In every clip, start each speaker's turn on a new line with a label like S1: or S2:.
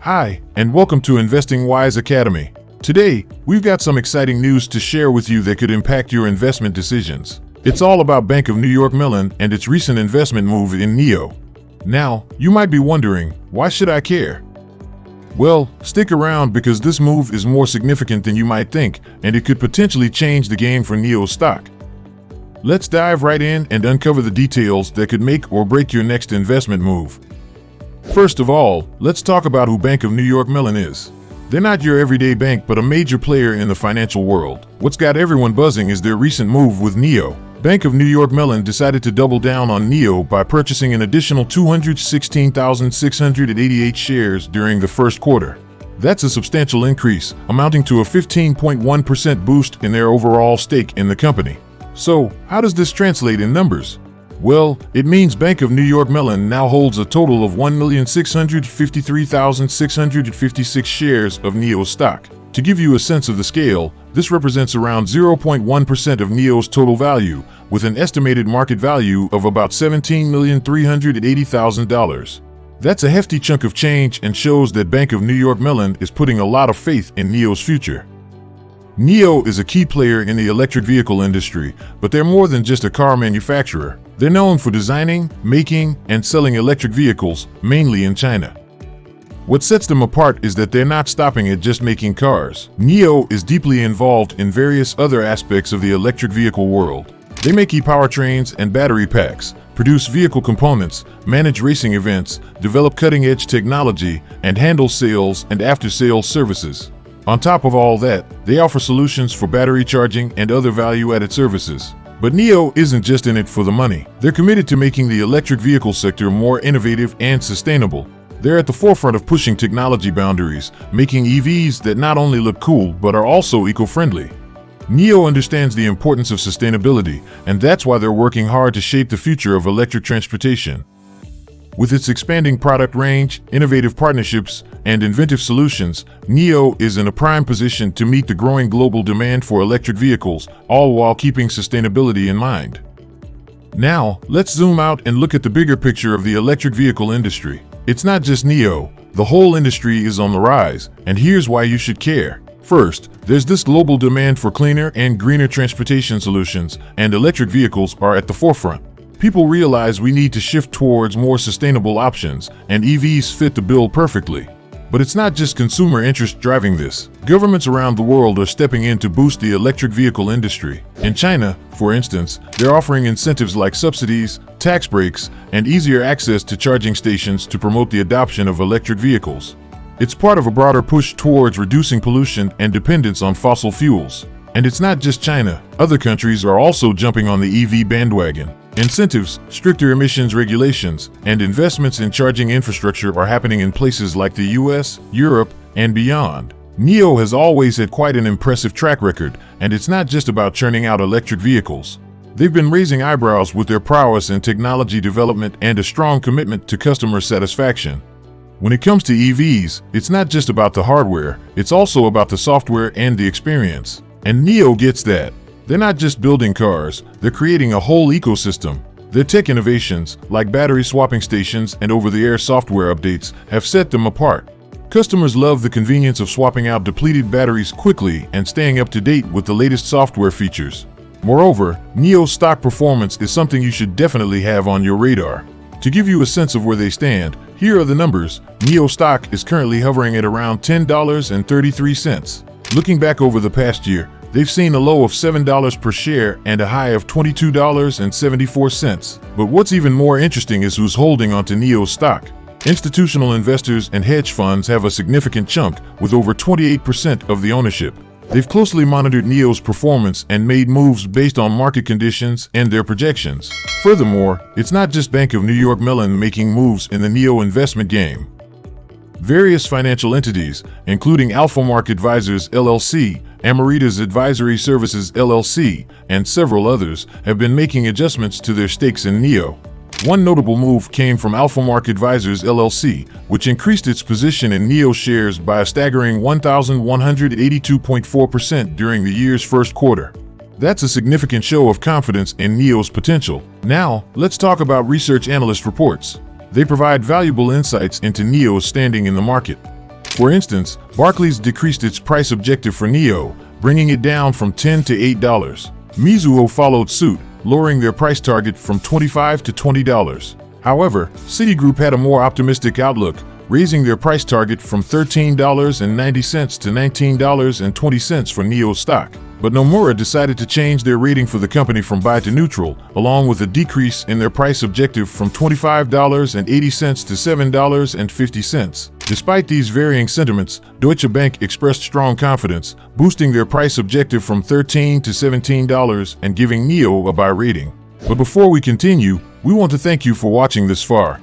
S1: Hi, and welcome to Investing Wise Academy. Today, we've got some exciting news to share with you that could impact your investment decisions. It's all about Bank of New York Mellon and its recent investment move in Nio. Now, you might be wondering, why should I care? Well, stick around because this move is more significant than you might think, and it could potentially change the game for Nio stock. Let's dive right in and uncover the details that could make or break your next investment move. First of all, let's talk about who Bank of New York Mellon is. They're not your everyday bank, but a major player in the financial world. What's got everyone buzzing is their recent move with Nio. Bank of New York Mellon decided to double down on Nio by purchasing an additional 216,688 shares during the first quarter. That's a substantial increase, amounting to a 15.1% boost in their overall stake in the company. So, how does this translate in numbers? Well, it means Bank of New York Mellon now holds a total of 1,653,656 shares of Nio stock. To give you a sense of the scale, this represents around 0.1% of Nio's total value, with an estimated market value of about $17,380,000. That's a hefty chunk of change and shows that Bank of New York Mellon is putting a lot of faith in Nio's future. Nio is a key player in the electric vehicle industry, but they're more than just a car manufacturer. They're known for designing, making, and selling electric vehicles, mainly in China. What sets them apart is that they're not stopping at just making cars. Nio is deeply involved in various other aspects of the electric vehicle world. They make e-powertrains and battery packs, produce vehicle components, manage racing events, develop cutting-edge technology, and handle sales and after-sales services. On top of all that, they offer solutions for battery charging and other value-added services. But Nio isn't just in it for the money. They're committed to making the electric vehicle sector more innovative and sustainable. They're at the forefront of pushing technology boundaries, making EVs that not only look cool but are also eco-friendly. Nio understands the importance of sustainability, and that's why they're working hard to shape the future of electric transportation. With its expanding product range, innovative partnerships, and inventive solutions, Nio is in a prime position to meet the growing global demand for electric vehicles, all while keeping sustainability in mind. Now, let's zoom out and look at the bigger picture of the electric vehicle industry. It's not just Nio. The whole industry is on the rise, and here's why you should care. First, there's this global demand for cleaner and greener transportation solutions, and electric vehicles are at the forefront. People realize we need to shift towards more sustainable options, and EVs fit the bill perfectly. But it's not just consumer interest driving this. Governments around the world are stepping in to boost the electric vehicle industry. In China, for instance, they're offering incentives like subsidies, tax breaks, and easier access to charging stations to promote the adoption of electric vehicles. It's part of a broader push towards reducing pollution and dependence on fossil fuels. And it's not just China. Other countries are also jumping on the EV bandwagon. Incentives, stricter emissions regulations, and investments in charging infrastructure are happening in places like the US, Europe, and beyond. Nio has always had quite an impressive track record, and it's not just about churning out electric vehicles. They've been raising eyebrows with their prowess in technology development and a strong commitment to customer satisfaction. When it comes to EVs, it's not just about the hardware, it's also about the software and the experience. And Nio gets that. They're not just building cars, they're creating a whole ecosystem. Their tech innovations, like battery swapping stations and over-the-air software updates, have set them apart. Customers love the convenience of swapping out depleted batteries quickly and staying up to date with the latest software features. Moreover, Nio's stock performance is something you should definitely have on your radar. To give you a sense of where they stand, here are the numbers. Nio stock is currently hovering at around $10.33. Looking back over the past year, they've seen a low of $7 per share and a high of $22.74. But what's even more interesting is who's holding onto Nio's stock. Institutional investors and hedge funds have a significant chunk, with over 28% of the ownership. They've closely monitored Nio's performance and made moves based on market conditions and their projections. Furthermore, it's not just Bank of New York Mellon making moves in the Nio investment game. Various financial entities, including AlphaMark Advisors LLC, Amaritas Advisory Services LLC, and several others, have been making adjustments to their stakes in Nio. One notable move came from AlphaMark Advisors LLC, which increased its position in Nio shares by a staggering 1,182.4% during the year's first quarter. That's a significant show of confidence in Nio's potential. Now, let's talk about research analyst reports. They provide valuable insights into Nio's standing in the market. For instance, Barclays decreased its price objective for Nio, bringing it down from $10 to $8. Mizuho followed suit, lowering their price target from $25 to $20. However, Citigroup had a more optimistic outlook, raising their price target from $13.90 to $19.20 for Nio stock. But Nomura decided to change their rating for the company from buy to neutral, along with a decrease in their price objective from $25.80 to $7.50. Despite these varying sentiments, Deutsche Bank expressed strong confidence, boosting their price objective from $13 to $17 and giving Nio a buy rating. But before we continue, we want to thank you for watching this far.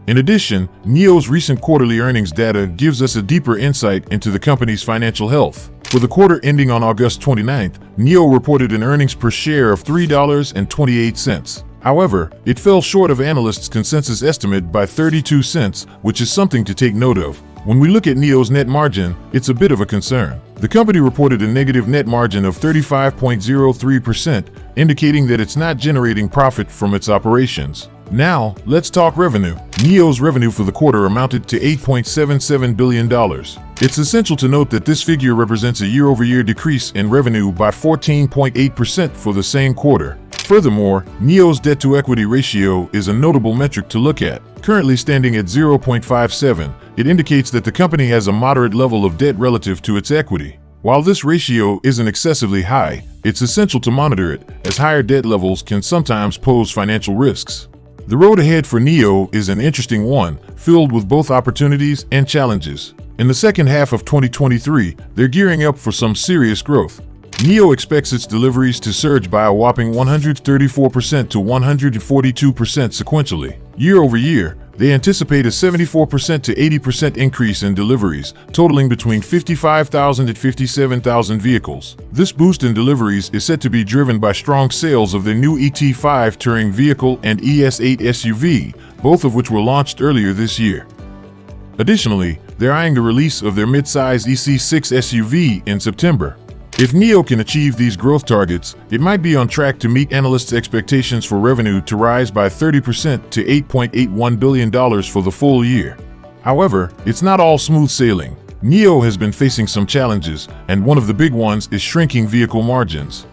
S1: In addition, Nio's recent quarterly earnings data gives us a deeper insight into the company's financial health. For the quarter ending on August 29th, Nio reported an earnings per share of $3.28. However, it fell short of analysts' consensus estimate by 32 cents, which is something to take note of. When we look at Nio's net margin, it's a bit of a concern. The company reported a negative net margin of 35.03%, indicating that it's not generating profit from its operations. Now, let's talk revenue. Nio's revenue for the quarter amounted to $8.77 billion. It's essential to note that this figure represents a year-over-year decrease in revenue by 14.8% for the same quarter. Furthermore, Nio's debt-to-equity ratio is a notable metric to look at. Currently standing at 0.57, it indicates that the company has a moderate level of debt relative to its equity. While this ratio isn't excessively high, it's essential to monitor it, as higher debt levels can sometimes pose financial risks. The road ahead for Nio is an interesting one, filled with both opportunities and challenges. In the second half of 2023, they're gearing up for some serious growth. Nio expects its deliveries to surge by a whopping 134% to 142% sequentially. Year over year, they anticipate a 74% to 80% increase in deliveries, totaling between 55,000 and 57,000 vehicles. This boost in deliveries is set to be driven by strong sales of their new ET5 touring vehicle and ES8 SUV, both of which were launched earlier this year. Additionally, they're eyeing the release of their mid-size EC6 SUV in September. If Nio can achieve these growth targets, it might be on track to meet analysts' expectations for revenue to rise by 30% to $8.81 billion for the full year. However, it's not all smooth sailing. Nio has been facing some challenges, and one of the big ones is shrinking vehicle margins.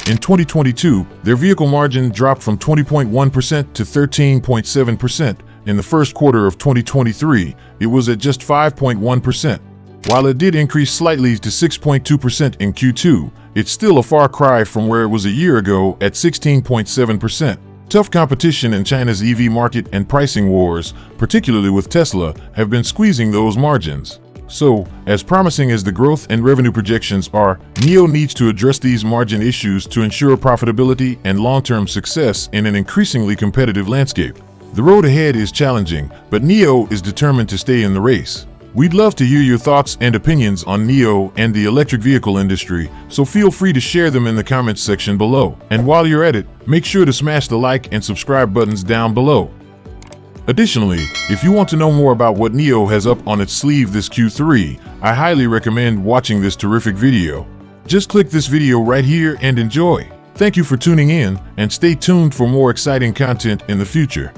S1: In 2022, their vehicle margin dropped from 20.1% to 13.7%. In the first quarter of 2023, it was at just 5.1%. While it did increase slightly to 6.2% in Q2, it's still a far cry from where it was a year ago at 16.7%. Tough competition in China's EV market and pricing wars, particularly with Tesla, have been squeezing those margins. So, as promising as the growth and revenue projections are, Nio needs to address these margin issues to ensure profitability and long-term success in an increasingly competitive landscape. The road ahead is challenging, but Nio is determined to stay in the race. We'd love to hear your thoughts and opinions on Nio and the electric vehicle industry, so feel free to share them in the comments section below. And while you're at it, make sure to smash the like and subscribe buttons down below. Additionally, if you want to know more about what Nio has up on its sleeve this Q3, I highly recommend watching this terrific video. Just click this video right here and enjoy. Thank you for tuning in, and stay tuned for more exciting content in the future.